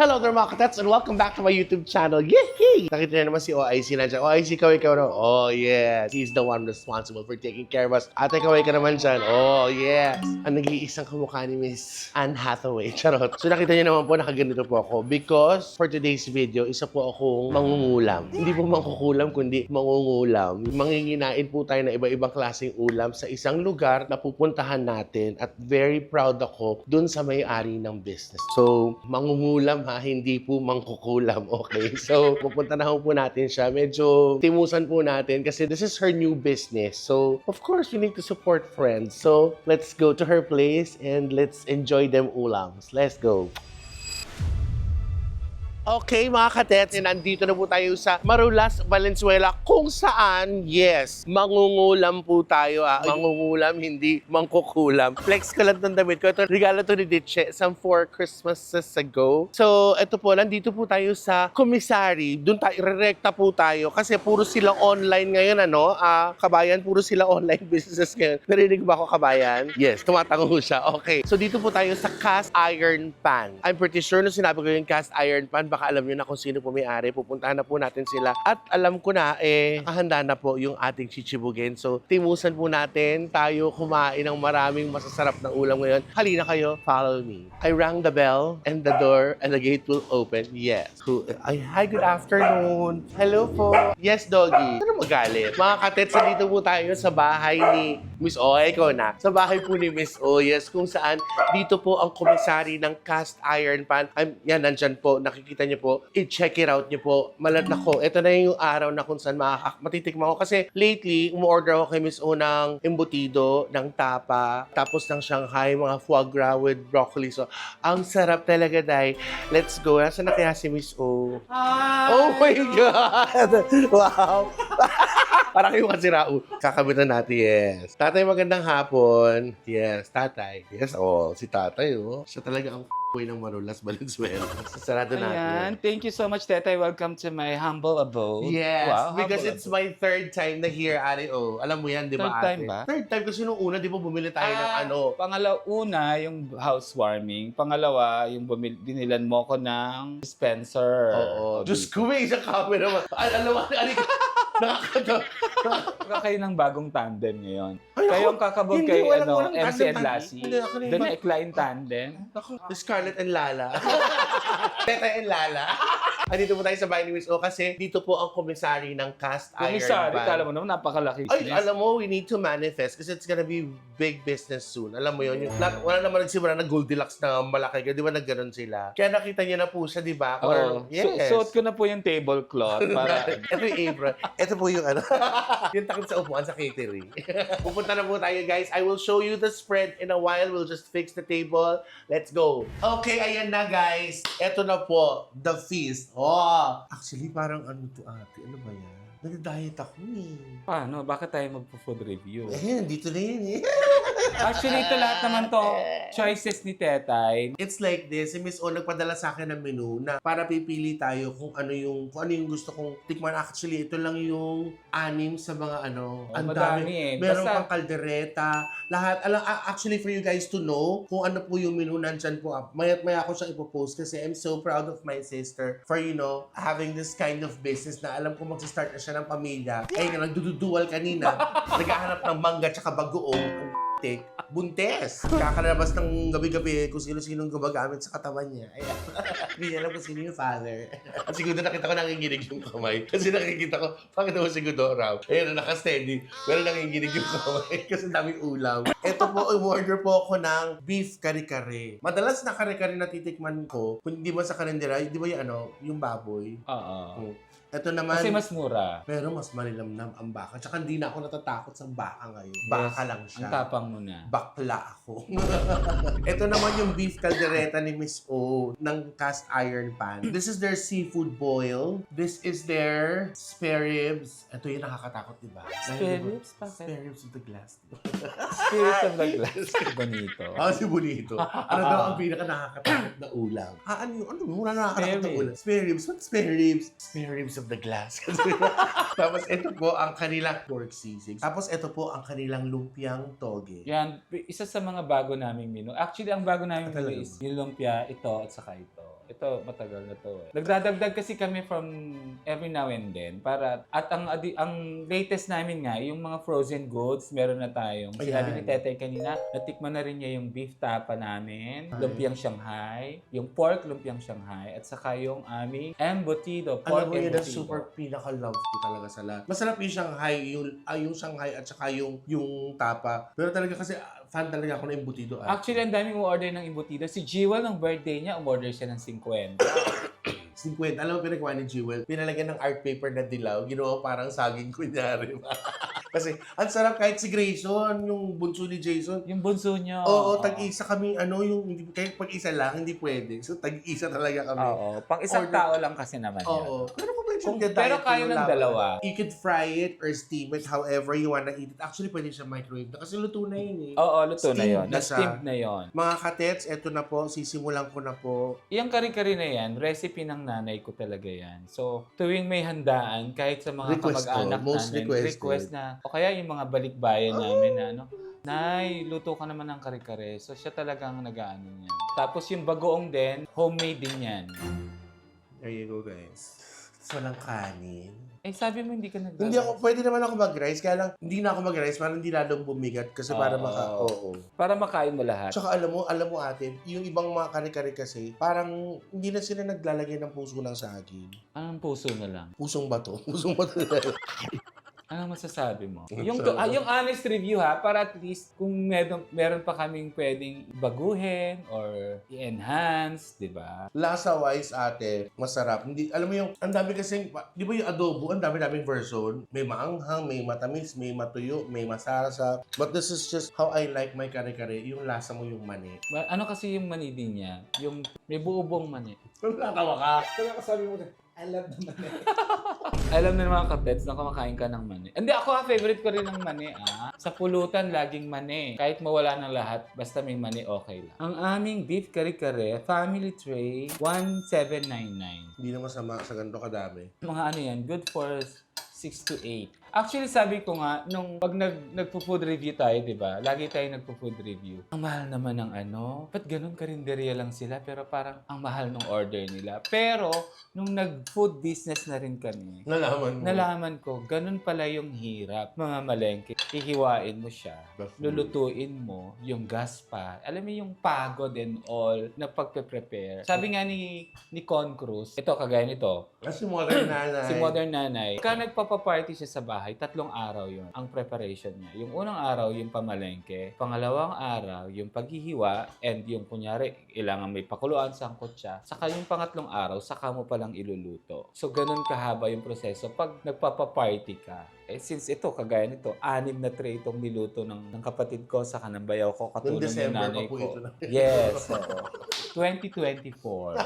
Hello there mga katats and welcome back to my YouTube channel. Yay! Nakita niyo naman si OIC nandiyan. OIC, ikaw na. Oh yes, he's the one responsible for taking care of us. Ate, ikaw ka naman dyan. Oh yes. Ang nag-iisang kamukha ni Miss Anne Hathaway. Charot. So nakita niyo naman po, nakaganito po ako because for today's video, isa po akong mangungulam. Hindi po mangkukulam, kundi mangungulam. Manginginain po tayo ng iba-ibang klaseng ulam sa isang lugar na pupuntahan natin at very proud ako dun sa may-ari ng business. So, mangungulam ha, hindi po mangkukulam, okay? So, pupunta na po natin siya. Medyo timusan po natin kasi this is her new business. So, of course, we need to support friends. So, let's go to her place and let's enjoy them ulams. Let's go. Okay mga katets, nandito na po tayo sa Marulas, Valenzuela kung saan, yes, mangungulam po tayo. Mangungulam, hindi mangkukulam. Flex ko lang itong damit ko. Ito, regalo to ni Ditche some 4 Christmases ago. So, ito po, nandito po tayo sa commissary. Doon tayo, re-recta po tayo kasi puro sila online ngayon, ano? Kabayan, puro sila online business ngayon. Narinig ba ako, kabayan? Yes, tumatango siya. Okay. So, dito po tayo sa cast iron pan. I'm pretty sure nung sinabi ko yung cast iron pan, baka alam nyo na kung sino po may-ari. Pupuntahan na po natin sila. At alam ko na, handa na po yung ating chichibugin. So, timusan po natin tayo kumain ng maraming masasarap na ulam ngayon. Halina kayo, follow me. I rang the bell and the door and the gate will open. Yes. Hi, good afternoon. Hello po. Yes, doggy. Ano magalit? Mga katets, dito po tayo sa bahay ni Miss O. Ikaw na. Sa bahay po ni Miss O. Yes, kung saan dito po ang komisary ng cast iron pan. Yan, nandyan po. Nakikita niyo po. I-check it out niyo po. Malat na ko. Ito na yung araw na kung saan matitikman ko. Kasi lately, umorder ako kay Miss O ng embutido, ng tapa, tapos ng Shanghai, mga foie gras with broccoli. So, ang sarap talaga, Day. Let's go. Nasaan na kaya si Miss O? Hi! Oh my God! Wow! Parang yung kasi Raul. Kakabitan natin, yes. Tatay, magandang hapon. Yes, tatay. Yes, si tatay, Siya talaga ang boy ng Marulas, Valenzuela. Sarado natin. Ayan. Thank you so much, Tetay. Welcome to my humble abode. Yes, Wow, because humble it's abode. my third time na here, Ari O. Alam mo yan, di ba, Third time ate? ba? Third time kasi nung una, di ba, bumili tayo ng ano. Una, yung housewarming. Pangalawa, yung binilan mo ko ng dispenser. Oo. Diyos ko, may isang camera mo. Alam mo, nakakatawa. Kayo ng bagong tandem ngayon. Ay, Kayo ako, ang kakabog hindi, kay walang MC tandem and tayo. Lassie. Hindi, ako na yung Doon na Klein tandem. Ako, Scarlett and Lala. Tetay and Lala. Andito po tayo sa bahay ni Miss O kasi dito po ang komisary ng cast iron Komisari, pan. kala mo naman, napakalaki. Ay, alam mo, we need to manifest kasi it's gonna be big business soon. Alam mo yun, wala naman nagsimula na Goldilocks na malaki. Di ba nagganon sila? Kaya nakita niyo na po siya, di ba? Oo. Yes. Suot ko na po yung tablecloth para... Ito yung apron. Ito po yung ano. Yung takip sa upuan sa catering. Pupunta na po tayo, guys. I will show you the spread in a while. We'll just fix the table. Let's go. Okay, ayan na, guys. Ito na po. The feast. Oh. Actually, parang ano to, ate? Ano ba yan? Nag-diet ako eh. Paano? Bakit tayo magpo-food review? Dito na yun eh. Actually, ito lahat naman to choices ni Tetay. It's like this, si Miss O nagpadala sa akin ng menu na para pipili tayo kung ano yung gusto kong tikman. Actually, ito lang yung 6 sa mga ano. Ang madami eh. Meron Basta- pang kaldereta. Lahat. Actually, for you guys to know kung ano po yung menu nandyan po. Maya't maya ako siyang ipopost kasi I'm so proud of my sister for, having this kind of business na alam ko mag-start na siya ng pamilya. Ayun nga, nagdududual kanina. Naghahanap ng mangga tsaka bagoong. Buntes. Kakalabas ng gabi-gabi kung sino-sinong gumagamit sa katawan niya. Ayan. Hindi niya alam kung sino yung father. At siguro nakita ko nanginginig yung kamay. Kasi nakikita ko, bakit naman siguro raw? Ayun, naka-steady. Pero nanginginig yung kamay kasi daming ulam. Ito po, umorder po ako ng beef kare-kare. Madalas na kare-kare na titikman ko, kung hindi mo sa karindera, di ba yung baboy? Oo. Ito naman, Kasi mas mura. pero mas malilamnam ang baka. Tsaka hindi na ako natatakot sa baka ngayon. Baka lang siya. Ang tapang mo na. Bakla ako. Ito naman yung beef caldereta ni Miss O ng cast iron pan. This is their seafood boil. This is their spare ribs. Ito yung nakakatakot, di ba? Spare ribs? Bakit? Spare ribs of the glass. Spirit of the glass. Bonito. Si Bonito. Ano daw ang pinaka nakakatakot na ulam? Ano yun? Ano muna nakakatakot na ulam? Spare ribs. What spare ribs? Spare ribs of the glass. Tapos ito po ang kanilang pork sisig. Tapos ito po ang kanilang lumpiang toge. Yan, isa sa mga bago naming menu. Actually, ang bago naming Talaga menu is yung lumpia, ito, at saka ito. Ito Ito, matagal na to. Nagdadagdag kasi kami from every now and then. At ang latest namin nga, yung mga frozen goods, meron na tayong. Sinabi ni Tetay kanina, natikman na rin niya yung beef tapa namin, lumpiang Shanghai, yung pork lumpiang Shanghai, at saka yung aming embutido, pork Alam mo yun, ang embutido. super pinaka-love ko talaga sa lahat. Masarap yung Shanghai, yung Shanghai at saka yung tapa. Pero talaga kasi fan talaga ako ng embutido. Actually, ang daming umorder ng embutido. Si Jewel, ng birthday niya, umorder siya ng 50. 50. Alam mo pinagawa ni Jewel? Pinalagyan ng art paper na dilaw. Ginawa parang saging kunyari. Kasi ang sarap kahit si Grayson, yung bunso ni Jason. Yung bunso niya. Oo, tag-isa kami, kahit pag-isa lang, hindi pwede. So, tag-isa talaga kami. Oo, pang isang tao lang kasi naman yan. Oo. Pero kung Pero kaya ng dalawa. You could fry it or steam it however you wanna eat it. Actually, pwede siya microwave na kasi luto na yun eh. Oo, luto na Steamed yun. na siya. Na-steamed na yun. Mga katets, eto na po, sisimulan ko na po. Yung kari-kari na yan, recipe ng nanay ko talaga yan. So, tuwing may handaan, kahit sa mga Request kamag-anak ko, most namin, requested. request na, o kaya yung mga balikbayan namin na ano, Nay, luto ka naman ng kare-kare. So, siya talagang nag-aano niyan. Tapos yung bagoong din, homemade din yan. There you go, guys. So, walang kanin. Eh, sabi mo hindi ka nag Hindi ako, pwede naman ako mag-rice, kaya lang, hindi na ako mag-rice, parang hindi lalong bumigat kasi para oo. Para makain mo lahat. Tsaka alam mo ate, yung ibang mga kare-kare kasi, parang hindi na sila naglalagay ng puso ng saging. Anong puso na lang? Pusong bato. Pusong bato na. Anong masasabi mo? Yung honest review ha, para at least kung meron pa kaming pwedeng baguhin or i-enhance, di ba? Lasa-wise, ate, masarap. Hindi, alam mo yung, ang dami kasing, di ba yung adobo, ang dami-daming version. May maanghang, may matamis, may matuyo, may masarsa. But this is just how I like my kare-kare. Yung lasa mo yung mani. Ano kasi yung mani din niya? Yung may buo-buong mani. Natawa ka. Kaya kasabi mo, I love the mani. Alam na ng mga kapets na kumakain ka ng mani. Hindi, ako favorite ko rin ng mani. Sa pulutan, laging mani. Kahit mawala ng lahat, basta may mani, okay lang. Ang aming beef kare-kare, family tray, 1799. Hindi na masama sa ganito kadami. Mga ano yan, good for 6 to 8. Actually, sabi ko nga, nung pag nagpo-food review tayo, di ba? Lagi tayo nagpo-food review. Ang mahal naman ng ano. Ba't ganun karinderya lang sila? Pero parang ang mahal ng order nila. Pero, nung nag-food business na rin kami, nalaman ko, ganun pala yung hirap. Mga malengke, hihiwain mo siya, lulutuin mo, yung gas pa. Alam mo yung pagod and all na pagpe-prepare. Sabi nga ni Con Cruz, ito, kagaya nito, Kasi modern nanay. si Modern Nanay, kaya nagpapaparty siya sa bahay, 3 araw yun ang preparation niya. Yung unang araw, yung pamalengke. Pangalawang araw, yung paghihiwa. And yung kunyari, kailangan may pakuluan, sangkot siya. Saka yung pangatlong araw, saka mo palang iluluto. So, ganun kahaba yung proseso pag nagpapaparty ka. Eh, since ito, kagaya nito, 6 na tray itong niluto ng kapatid ko, saka ng bayaw ko, katulong ng December nanay pa po ko. ito na. Yes, oo. 2024.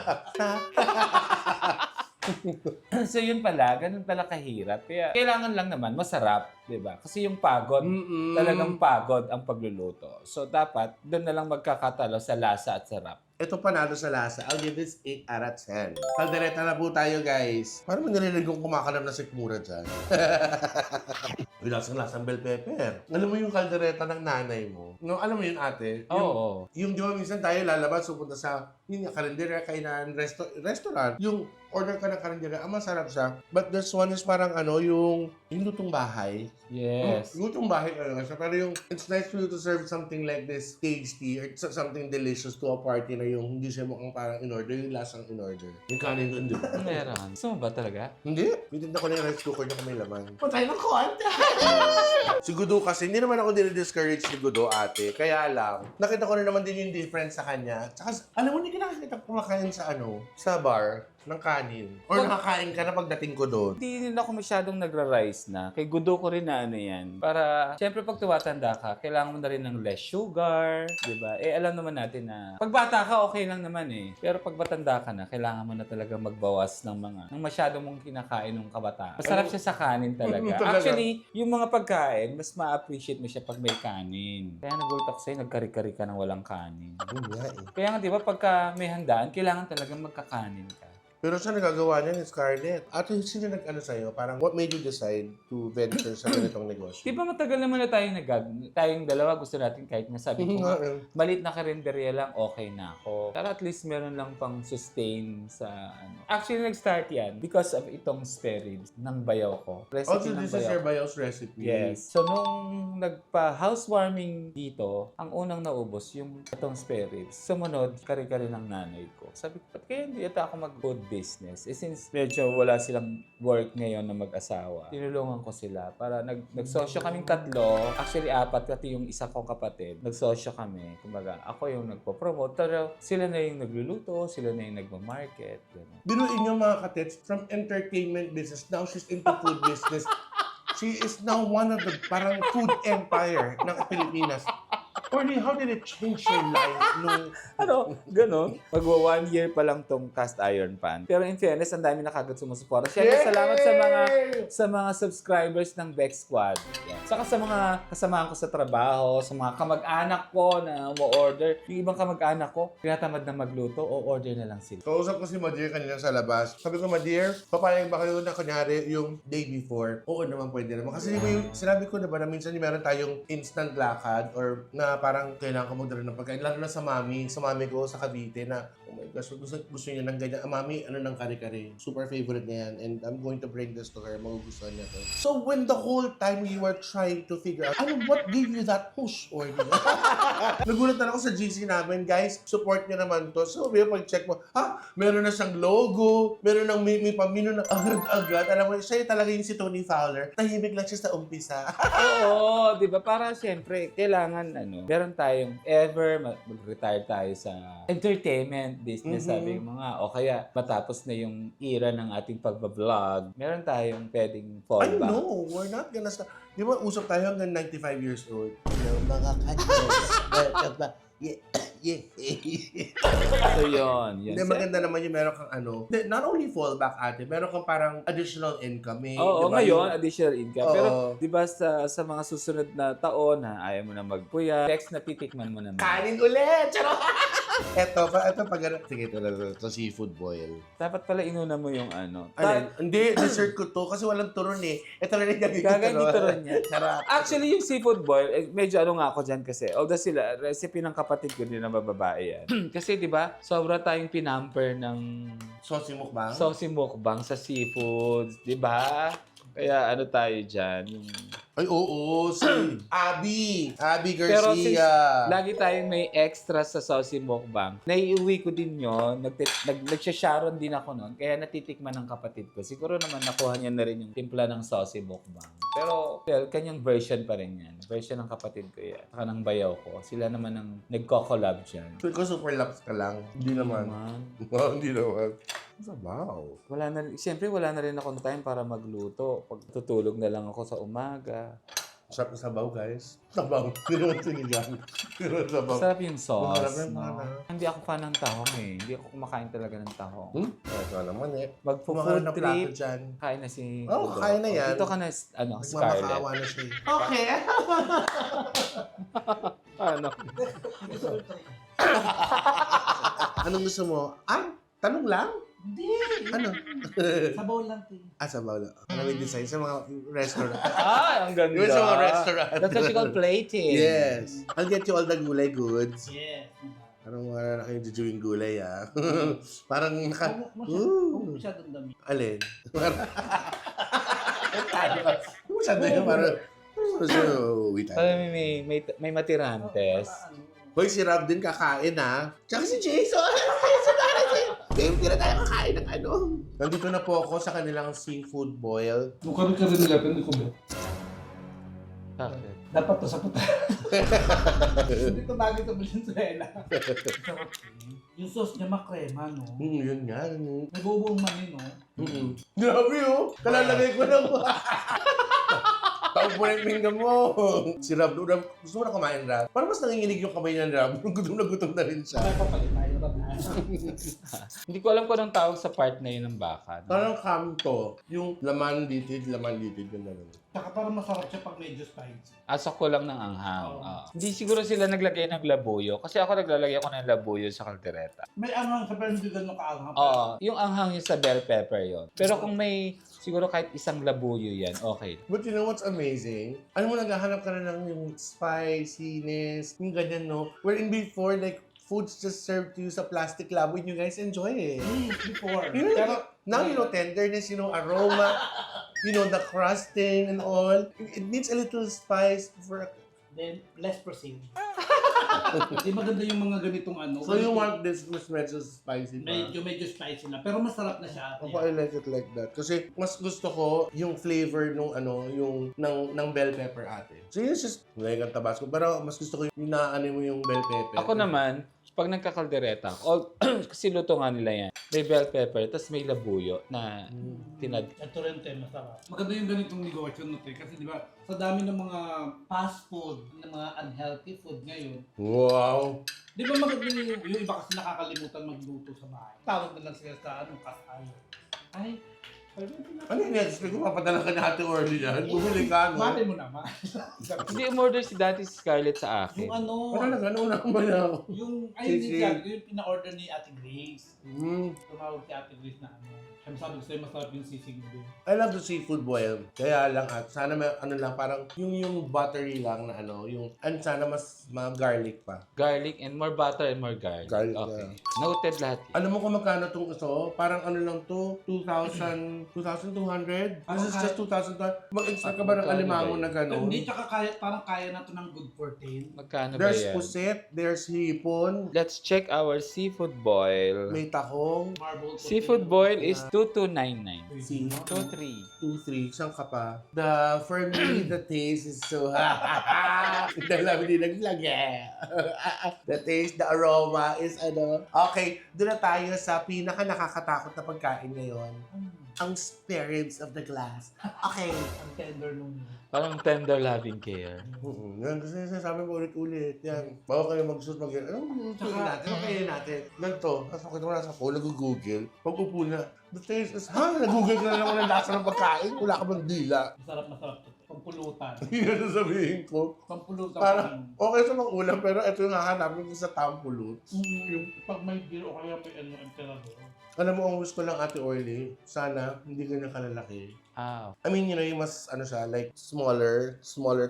So yun pala, ganun pala kahirap. Kaya kailangan lang naman masarap, 'di ba? Kasi yung pagod, talagang pagod ang pagluluto. So dapat doon na lang magkakatalo sa lasa at sarap. Ito panalo sa lasa. I'll give this 8 out of 10. Kaldereta na po tayo, guys. Parang narinig kong kumakalam na sikmura dyan. Lasang bell pepper. Alam mo yung kaldereta ng nanay mo? No, alam mo yun, ate? Oo. Yung di ba minsan tayo lalabas, pupunta sa karinderya, kainan, restaurant. Yung order ka ng karinderya, masarap siya. But this one is parang yung lutong bahay. Yes. Lutong bahay talaga siya. Pero yung, it's nice for you to serve something like this tasty or something delicious to a party na yung hindi siya mukhang parang in-order, yung lasang in-order. Yung kanin doon, di ba? Meron. Gusto mo ba talaga? Hindi. Bitinda ko na yung rice cooker na may laman. Patay ng konti. Si Gudo kasi, hindi naman ako dinidiscourage ni Gudo, ate. Kaya lang, nakita ko na naman din yung difference sa kanya. Tsaka, alam mo, hindi ka nakakita kumakain sa bar ng kanin. Or nakakain ka na pagdating ko doon. Hindi din ako masyadong nagra-rice na. Kay gudo ko rin na ano yan. Para, syempre pag tumatanda ka, kailangan mo na rin ng less sugar. Diba? Eh, alam naman natin na, pag bata ka, okay lang naman eh. Pero pag matanda ka na, kailangan mo na talaga magbawas ng masyado mong kinakain ng kabataan. Masarap siya sa kanin talaga. Talaga. Actually, yung mga pagkain, mas ma-appreciate mo siya pag may kanin. Kaya nagulat ako sa'yo, nagkari-kari ka ng walang kanin. Yun nga eh. Kaya nga, di ba, pagka may handaan, kailangan talaga magkakanin ka. Pero saan nagagawa niya ni Scarlett? At sino nag-ano sa'yo? Parang what made you decide to venture sa ganitong negosyo? Di ba matagal naman na tayong dalawa gusto natin kahit nga sabi ko nga, maliit na karinderya lang, okay na ako. Pero at least meron lang pang sustain sa ano. Actually, nag-start yan because of itong spare ribs ng bayaw ko. Recipe Also, ng this is bayaw your ko. Bayos recipe. Yes. So, nung nagpa-housewarming dito, ang unang naubos yung itong spare ribs. Sumunod, kare-kare ng nanay ko. Sabi ko, ba't kaya hindi ata ako mag-food business? Since medyo wala silang work ngayon na mag-asawa, tinulungan ko sila para nagsosyo kaming tatlo. Actually, 4 pati yung isa kong kapatid. Nagsosyo kami. Kumbaga, ako yung nagpo-promote. Pero sila na yung nagluluto, sila na yung nagma-market. Ganun. Biruin niyo mga katets, from entertainment business, now she's into food business. She is now one of the parang food empire ng Pilipinas. Corny, how did it change your life nung... Ano? Ganon. Magwa 1 year pa lang tong cast iron pan. Pero in fairness, ang dami na kagad sumusuporta. Siyempre, salamat sa mga subscribers ng Bex Squad. Yan. Saka sa mga kasamahan ko sa trabaho, sa mga kamag-anak ko na mo-order. Yung ibang kamag-anak ko, tinatamad na magluto, o order na lang sila. Kausap ko si Madir kanina sa labas. Sabi ko, Madir, papayag ba kayo na kunyari yung day before? Oo naman, pwede naman. Kasi yung, sinabi ko na ba na minsan meron tayong instant lakad or na parang kailangan ko magdala ng pagkain. Lalo na sa mami ko sa Cavite na, oh my gosh, gusto niya ng ganyan. Mami, ano ng kare-kare? Super favorite niya yan. And I'm going to bring this to her. Magugustuhan niya to. So when the whole time you were trying to figure out, what gave you that push? Or nagulat na ako sa GC namin, guys, support niya naman to. So may pag-check mo, meron na siyang logo, meron ng may pamino na agad-agad. Alam mo, siya talaga yung si Tony Fowler. Tahimik lang siya sa umpisa. Oo, di ba? Para siyempre, kailangan, meron tayong mag-retire tayo sa entertainment business, sabi mo nga. O kaya, matapos na yung era ng ating pagbablog, meron tayong pwedeng I fallback. know, we're not gonna stop. Di ba, usap tayo hanggang 95 years old? Hello, mga kantos. Welcome back. Yeah. So, yun. Hindi, maganda naman yung meron kang not only fallback ate, meron kang parang additional income. Oo, diba? ngayon, additional income. Oo. Pero, di ba, sa mga susunod na taon na ayaw mo na magpuya, next na titikman mo naman. Kanin ulit! Charot! Eto pag sige, ito seafood boil. Dapat pala inuna mo yung Hindi, dessert ko to kasi walang turon eh. Ito lang yung Gagawin dito rin niya. Charot. Actually, yung seafood boil, medyo nga ako dyan kasi. Although sila, recipe ng kapatid ko din na babae yan. Kasi di ba, sobra tayong pinamper ng Saucy mukbang? saucy mukbang sa seafood. Di ba? Kaya tayo dyan. Ay, oo, si Abby Pero since Garcia. lagi tayong may extra sa saucy mukbang, naiuwi ko din yun. Nagsha-sharon din ako nun. Kaya natitikman ng kapatid ko. Siguro naman nakuha niya na rin yung timpla ng saucy mukbang. Pero kanyang version pa rin yan. Version ng kapatid ko yan. Saka ng bayaw ko. Sila naman ang nagko-collab dyan. So, ikaw super laps ka lang. Hindi naman. Hindi naman. Sabaw. Siyempre, wala na rin akong time para magluto. Pag tutulog na lang ako sa umaga. Sarap na sabaw, guys. Sabaw. Hindi naman sinigang. Pero sabaw. Sarap yung sauce. Masarap yan, No? mana. Hindi ako fan ng tahong eh. Hindi ako kumakain talaga ng tahong. Ito naman eh. Mag-food Kumakain na plato trip. dyan. Kain na si Oo, Udo. kain na yan. Dito ka na, Scarlett. Nagmamakaawa na siya. Okay. Anong gusto mo? Tanong lang? Hindi. Ano? Sabaw lang, Ting. Sabaw lang. Maraming design sa mga restaurant. Ang ganda. Yung sa mga restaurant. That's what you call plating. Yes. I'll get you all the gulay goods. Yes. Parang wala na kayong jujuing gulay, Parang Huwag masyadong dami. Alin? Masyado yun, parang... wait. Parang may matirantes. Hoy, si Rob din kakain, Tsaka si Jason. Game, tira tayo kakain ng Nandito na po ako sa kanilang seafood boil. Nung kami nila, pero hindi ko ba? Bakit? Dapat to sa puta. Hindi to bagay to Valenzuela. Yung sauce niya makrema, no? Yun nga. May bubuong mani, no? Grabe, kalalagay ko na mo. Taong po na yung pinggan mo. Si Rob, gusto mo na kumain, Rob? Parang mas nanginginig yung kamay niya, Rob. Gutom na rin siya. May papalit tayo. na. Hindi ko alam kung anong tawag sa part na yun ng baka. Parang kamto. Yung laman litid, yun na rin. Tsaka parang masarap siya pag medyo spicy. Asa ko lang ng anghang. Oo. Hindi siguro sila naglagay ng labuyo. Kasi ako naglalagay ako ng labuyo sa kaldereta. May anghang sa pero hindi ganun kaanghang. Oo. Yung anghang yung sa bell pepper yon. Pero kung may siguro kahit isang labuyo yan, okay. But you know what's amazing? Alam mo, naghahanap ka na ng yung spiciness, yung ganyan, no? Wherein before, like, foods just served to you sa plastic labo, and you guys enjoy it. Before. You know, Pero, now, you know, tenderness, you know, aroma, you know, the crusting and all. It needs a little spice for... then, less proceed. Di maganda yung mga ganitong ano. So you want this mas medyo spicy pa? Medyo spicy na. Pero masarap na siya. Ako, I like it like that. Kasi mas gusto ko yung flavor nung ano, yung ng bell pepper ate. So yun just like ang Tabasco. Pero mas gusto ko yung naano mo yung bell pepper. Ako naman, pag nagkakaldereta, kasi luto nga nila yan. May bell pepper, tapos may labuyo na tinad. Ito rin masarap. Maganda yung ganitong negosyo no, kasi di ba sa dami ng mga fast food, ng mga unhealthy food ngayon, Wow! di ba maganda yung iba kasi nakakalimutan magluto sa bahay. Tawag na lang sila sa anong kasayo. Ay, Ano yung next week? Papadala ka na Ate Orly yan? Bumili ka, no? mali mo naman. Hindi umorder si Dati Scarlett sa akin. Yung ano, Ano na, nauna ka ba na ako? yung, ay hindi Sisig. siya, yung pina-order ni Ate Grace. Mm. Tumawag si Ate Grace na ano. Sabi ko sa'yo, masarap yung sisig din. I love the seafood boil. Kaya lang at sana may ano lang parang yung buttery lang na ano, yung and sana mas garlic pa. Garlic and more butter and more garlic. Garlic, Okay. Noted lahat. Alam mo kung magkano tong ito? Parang ano lang to, 2,200? This is just 2,000. Mag-expect ka ba ng alimango na gano'n? Hindi, tsaka parang kaya na to ng good for 10. Magkano ba There's yan? puset, there's hipon, Let's check our seafood boil. may tahong, Marble Seafood boil is 2299. si 23. 2, 3, saan ka pa? For me, the taste is so Dalawa din naglagay. The taste, the aroma is ano. Okay, doon na tayo sa pinaka nakakatakot na pagkain ngayon. Ang spirits of the glass. Okay. Ang tender nung... Parang tender loving care. Yan, kasi sinasabi mo ulit-ulit. Yan. Bago kayo mag-shoot, anong kainin natin? Anong kainin natin? Ganito. Tapos makita mo nasa ako, nag-google. Pag upo na, the taste is, nag-google ka na naman ng lasa ng pagkain. Wala ka bang dila? Masarap to. Pampulutan. Yan ang sabihin ko. Pampulutan. Parang, okay sa mga ulam, pero ito yung hahanapin ko sa tampulot. Yung pag may beer o kaya may ano, emperador. Alam mo, ang wish ko lang, Ate Orly, sana hindi ganyan kalalaki. I mean, you know, yung mas, ano siya, like, smaller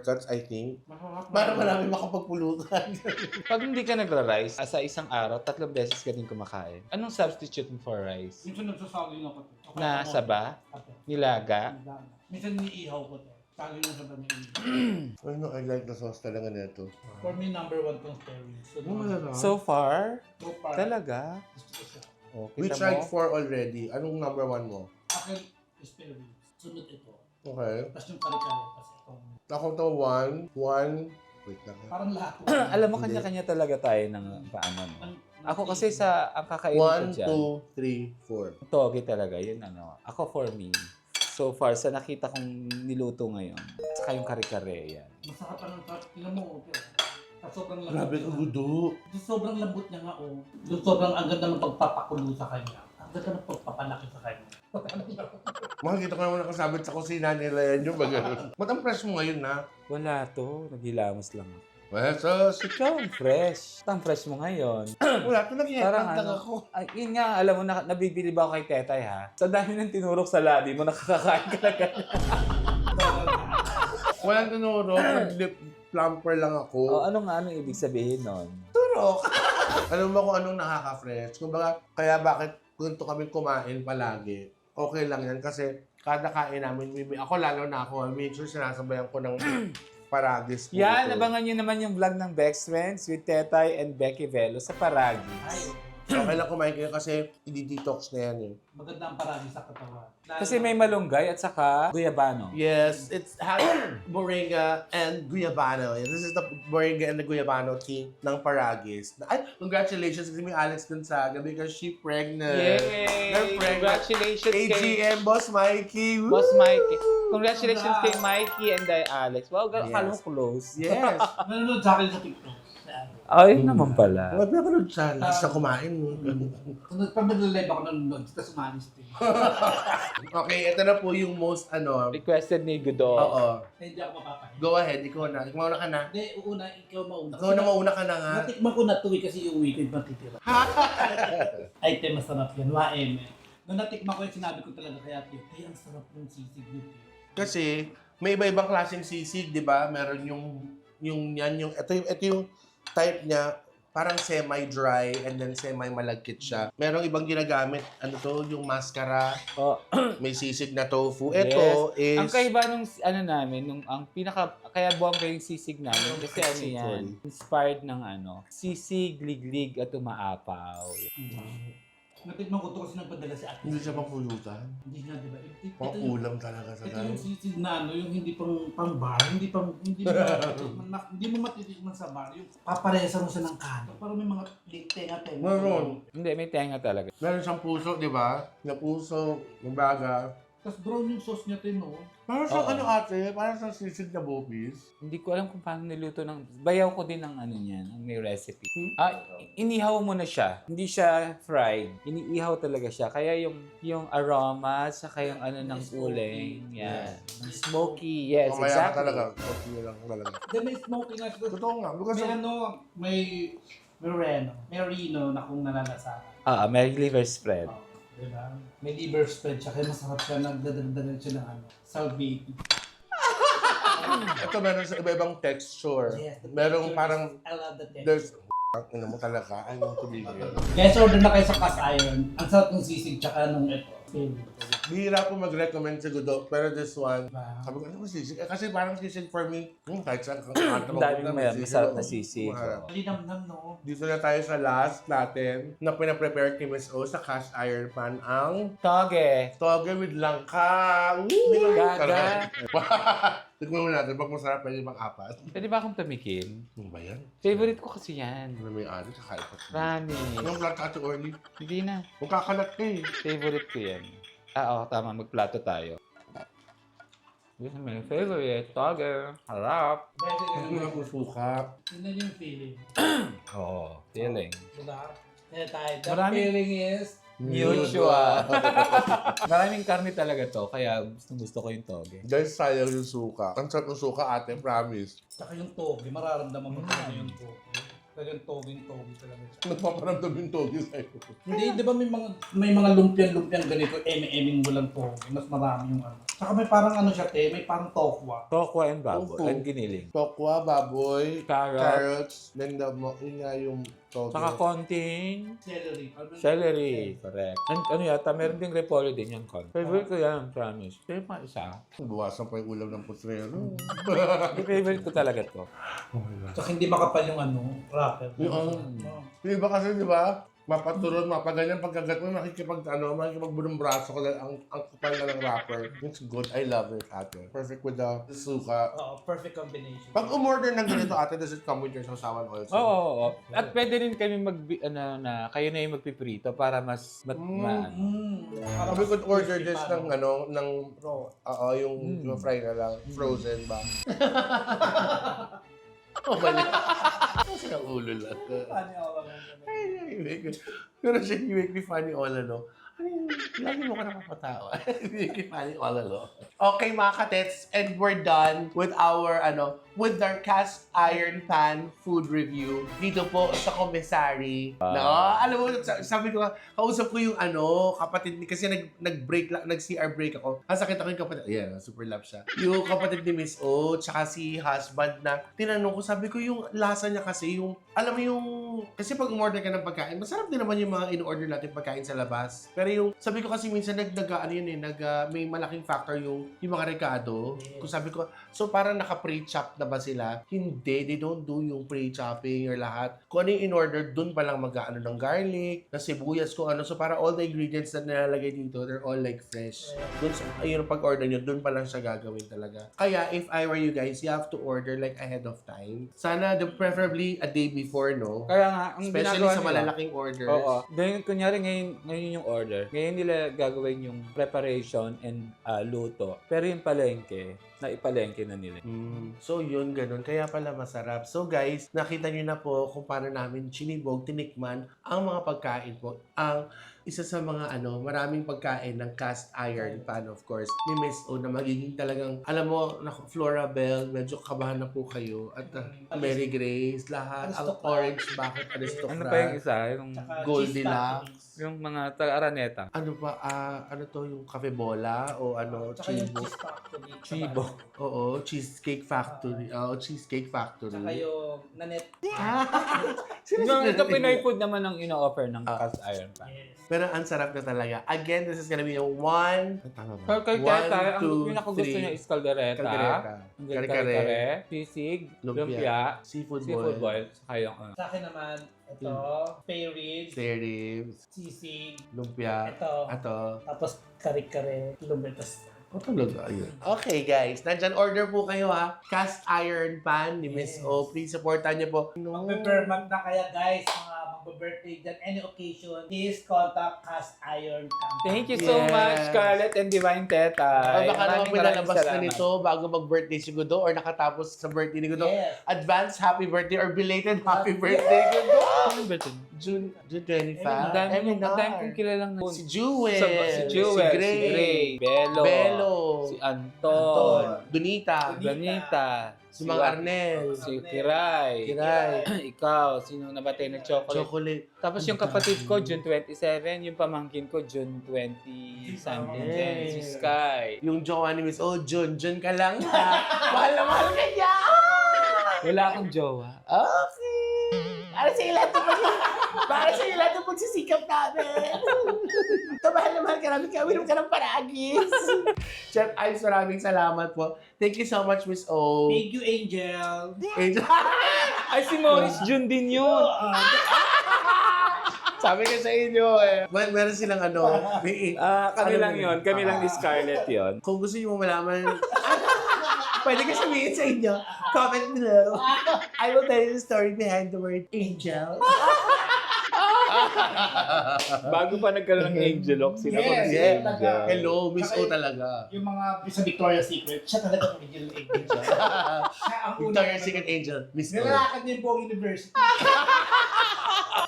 cuts, I think. Masarap. Para marami makapagpulutan. Pag hindi ka nagra-rice, sa isang araw, 3 beses ka din kumakain. Anong substitute mo for rice? Minsan nagsasali lang ko to. Na saba? Nilaga? Minsan niihaw ko to. Sali lang sa bami. I know, I like the sauce talaga nito. For me, number 1 tong stereo. So far? So far, Talaga? gusto ko siya. Oh, We kita tried mo? 4 already. Anong number 1 mo? Akin, stereo. Sunod ito. Okay. Tapos yung kare-kare. Tapos itong... Ako to, 1. Wait lang. Parang lahat. Alam mo, kanya-kanya talaga tayo ng paano. No? Ako kasi ang kakainin ko 1, dyan, 2, 3, 4. toge talaga, yun ano. Ako for me, so far, sa nakita kong niluto ngayon, saka yung kare-kare yan. Masarap pa ng tingnan mo. Sobrang lambot. Grabe ka, gudo. Sobrang lambot niya nga, oh. Sobrang ang ganda ng pagpapakulo sa kanya. Ang ganda ng pagpapalaki sa kanya. Makikita ko naman nakasabit sa kusina nila yan yung baga. Ba't ang fresh mo ngayon na? Wala to, naghilamos lang ako. Wesos. Ikaw ang fresh. Ang fresh mo ngayon. Wala, ito Parang lang ano, ako. ay, yun nga, alam mo, nabibili ba ako kay Tetay ha? Sa dami ng tinurok sa labi mo, nakakakain ka na ganyan. Walang tinuro, lip plumper lang ako. Anong ibig sabihin nun? Turok. Alam mo kung anong nakaka-fresh? Kumbaga, kaya bakit ganito kami kumain palagi? Okay lang yan kasi kada kain namin, ako lalo na ako, make sure sinasabayan ko ng Paragis. Yan, abangan nyo naman yung vlog ng Bex Friends with Tetay and Becky Velo sa Paragis. Ay, Okay lang kumain kayo kasi i-detox na yan eh. maganda ang parami sa katawan. Kasi may malunggay at saka guyabano. Yes, it's has moringa and guyabano. This is the moringa and the guyabano tea ng Paragis. Ay, congratulations kasi may Alex Gonzaga because she pregnant. Yay! They're pregnant. Congratulations kay AGM, Boss Mikey. Woo! Boss Mikey. Congratulations kay Mikey and kay Alex. Wow, Yes. akala mo close. Yes. Nanonood sa akin sa TikTok. Ayun naman pala. Wag napanood siya. Last na kumain. Pag nag-live ako nanonood, tapos umalis din. Okay, ito na po yung most Requested ni Godot. Oo. Hindi ako mapapahin. Go ahead, ikaw na. Ikaw na ka na. Hindi, una, ikaw mauna. Ikaw na mauna ka na nga. Natikman ko na 2 kasi yung weekend matitira. Item, masarap yan. Waeme. Nung natikman ko yung sinabi ko talaga kaya, ay, ang sarap ng sisig nito. Kasi may iba-ibang klaseng sisig, 'di ba? Meron ito yung type niya, parang semi-dry and then semi-malagkit siya. Merong ibang ginagamit, yung mascara, Oh. may sisig na tofu. Ito is Ang kaiba nung kaya bongga yung sisig namin kasi ano yan, inspired ng sisig, liglig at umaapaw. Natikman ko ito kasi nagpadala si ate. hindi siya papulutan. Hindi nga, di ba? Pang ulam talaga sa Ito yung guys. sisig na yung hindi pang bar, hindi mo matitikman sa bar. Yung paparesa mo siya ng kanin. Parang may mga tenga-tenga. Meron. Hindi, may tenga talaga. Meron siyang puso, 'di ba? Na puso, mabaga. Tapos brown yung sauce niya, no? Parang sa Oo. ate? Parang sa sisig na bopis. Hindi ko alam kung paano niluto bayaw ko din ng niyan, ang may recipe. Hmm? Inihaw mo na siya. Hindi siya fried. Iniihaw talaga siya. Kaya yung aroma, saka yung ng uling. Yan. Ang smoky. Yes, Mamaya exactly. ka talaga. Okay lang talaga. Then may smoky nga siya. Totoo nga. Because May merino na kung nalalasahan. May liver spread. Diba? May liver spread siya, kaya masarap siya, nagdadagdagan siya ng salvate. ito meron sa iba-ibang texture. Yes, the Merong texture parang, I love the texture. there's, mo talaga. Ay, mo tumigil. Guys, order na kayo sa cast iron. Ang sarap ng sisig, tsaka nung ito. Bihira po mag-recommend sa Godot, pero this one, Diba? sabi ko, ano ba sisig? Kasi parang sisig for me, kahit saan kang Ang daming masarap na sisig. Malinamnam, no? Dito na tayo sa last natin na pinaprepare kay Miss O sa cast iron pan ang Toge. toge with langka. Woo! Gaga. Tignan mo natin, pag masarap, pwede bang apat? Pwede ba akong tumikim? Ano ba yan? Favorite ko kasi yan. Ano may ari, kakain pa. Promise. Yung lahat ate Orly, Hindi na. kung kakalat ka eh. Favorite ko yan. Oo, tama. Magplato tayo. This is my favorite. Toge. Harap. Ano na po suka? Yun yung feeling. Oo. Feeling. Diba? Kaya tayo, the Marami- feeling is, Mutual. Maraming karne talaga to. Kaya gusto ko yung toge. Guys, sayang yung suka. Ang sarap ng suka ate, promise. tsaka yung toge, mararamdaman mo talaga yung toge. Talagang toge talaga siya. Nagpaparamdam yung toge sa'yo. Hindi, di ba may mga lumpian-lumpian ganito, eme-eming mo lang toge, mas marami yung Tsaka may parang siya may parang tokwa. Tokwa and baboy. Tofu. And giniling. Tokwa, baboy, Carrot. carrots, then yun nga yung toge. Saka konting Celery. celery. Correct. And yata, meron ding repolyo din yung konti. Favorite ko yan, promise. Pero pa isa. Buwasan pa yung ulam ng putrero. Yung favorite ko talaga to. Oh my God. Tsaka hindi makapal yung wrapper. Yung Yung iba kasi, di ba? Mapaturon, mapaganyan pagkagat mo, makikipagbunong braso ko lang ang kupal na ng wrapper. It's good. I love it, ate. Perfect with the suka. Oo, perfect combination. Pag umorder ng ganito, ate, does it come with your sausawan also? Oo. At pwede rin kami kayo na yung magpiprito para mas We could order this ng raw. yung fry na lang. Frozen ba? Oh, mali. Kasi ang ulo lang. Pero siya, you make me funny all along. Ano yun? Lagi mo ka napapatawa. You make me funny all along. Okay, mga katets, and we're done with our cast iron pan food review dito po sa Commissary. Alam mo, sabi ko, kausap ko yung kapatid ni, kasi nag-CR break ako. Nasakit ako yung kapatid. Yeah, super love siya. Yung kapatid ni Miss O, tsaka si husband na, tinanong ko, sabi ko yung lasa niya kasi, alam mo yung, kasi pag umorder ka ng pagkain, masarap din naman yung mga in-order natin pagkain sa labas. Pero yung, sabi ko kasi minsan may malaking factor yung mga rekado. Yes. Kung sabi ko, so parang naka-pre-chop na ba sila? Hindi, they don't do yung pre-chopping or lahat. Kung ano yung in-order, dun pa lang mag-ano ng garlic, na sibuyas, kung ano. So para all the ingredients na nilalagay dito, they're all like fresh. Dun, ayun, pag-order nyo, dun pa lang siya gagawin talaga. Kaya, if I were you guys, you have to order like ahead of time. Sana, preferably a day before, no? Kaya nga, ang Especially ginagawa sa nila, malalaking orders. Oo. Ngayon, kunyari, ngayon yung order. Ngayon nila gagawin yung preparation and luto. Pero yung palengke, na ipalengke na nila. So yun, ganun. Kaya pala masarap. So guys, nakita nyo na po kung paano namin sinibog, tinikman ang mga pagkain po. Ang isa sa mga maraming pagkain ng cast iron pan, of course, ni Miss O na magiging talagang, alam mo, Flora Bell, medyo kabahan na po kayo. At Mary Grace, lahat, ang orange, bakit aristocrat. Ano pa yung isa? Yung, Tsaka Goldilocks. cheese yung mga taga-araneta. Ano pa, ano to, yung cafe bola o toppings. Tsaka yung chibo? cheese factory. Chibo. Oo, Cheesecake Factory. Oo, Cheesecake Factory. Tsaka yung nanet. Yung ito Pinoy food naman ang ino-offer ng cast iron pan. Yes. Pero ang sarap na talaga. Again, this is gonna be yung one... Tama ba? Kay One, Teta, ang two, pinakagusto three. niya is caldereta. Caldereta. Ang Kare-kare. kare-kare. Sisig. Lumpia. Seafood Seafood boil. boil. Saka yung Sa akin naman, ito, spare ribs, Spare ribs. sisig, Lumpia. ito, Ato. tapos kare-kare, lumitas. O talaga, ayun. Okay guys, nandyan order po kayo ha. Cast iron pan ni Miss Yes. O. Please supportan niyo po. Magbe-bermag na kaya guys, mga magbe-birthday dyan, any occasion, please contact Cast Iron Company. Thank you so Yes. much, Scarlett and Divine Teta. O baka naman pinalabas na salamat. nito bago mag-birthday si Gudo or nakatapos sa birthday ni Gudo. Yes. Advance happy birthday or belated happy birthday, Gudo! Ano ba ito? June 25. Ang dami Eminar. kong kilalang na. Si Jewel. Si Jewel, Si Gray. Bello, Bello. si Anton, Donita. Donita, Si Mang Arnel. si Kiray, ikaw, sino nabatay na chocolate. Chocolate. Tapos yung kapatid ko, June 27, yung pamangkin ko, June 20 something din, si Sky. Yung jowa ni Miss O, Jun ka lang ha. Mahal na mahal ka niya. Wala akong jowa. Okay. Para sa ilan ito pagsisikap namin. Mahal na mahal ka namin. Kawinom ka ng paragis. Chef Ives, maraming salamat po. Thank you so much, Miss O. Thank you, Angel. Angel. Ay, si Maurice June din yun. Sabi ko sa inyo meron silang Kami lang yun. Kami lang ni Scarlett yun. Kung gusto niyo malaman, pwede ko sabihin sa inyo, comment below. I will tell you the story behind the word angel. Bago pa nagkaroon ng Angel Lock, sila Yes, pa si yes, Angel. talaga. Hello, Miss O talaga. Yung mga sa Victoria's Secret, siya talaga ang Angel Angel. Siya ang unang Victoria's Secret Angel, Miss O. nilalakad niya yung buong university.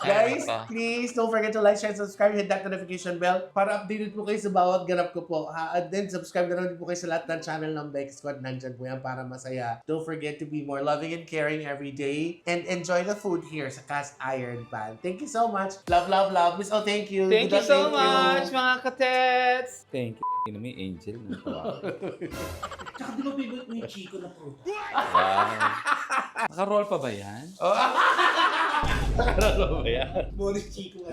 Guys, please don't forget to like, share, and subscribe. Hit that notification bell para updated po kayo sa bawat ganap ko po. At then, subscribe na rin po kayo sa lahat ng channel ng Bex Squad. Nandyan po yan para masaya. Don't forget to be more loving and caring every day. And enjoy the food here sa Cast Iron Pan. Thank you so much. Love, love, love. Miss O, thank you. Thank you Duda, so much, mga katets! Thank you. Ino may Angel. Tsaka di ba favorite mo yung Chico na prutas? Wow. Naka-roll pa ba yan? Ano ba yan? Bonus Chico nga.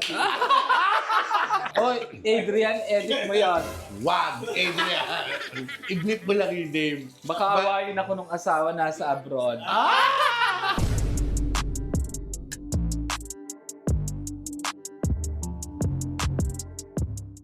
Oy, Adrian, edit mo yan. Wag, Adrian. I-blip mo lang yung name. Baka awayin ako nung asawa nasa abroad. Ah!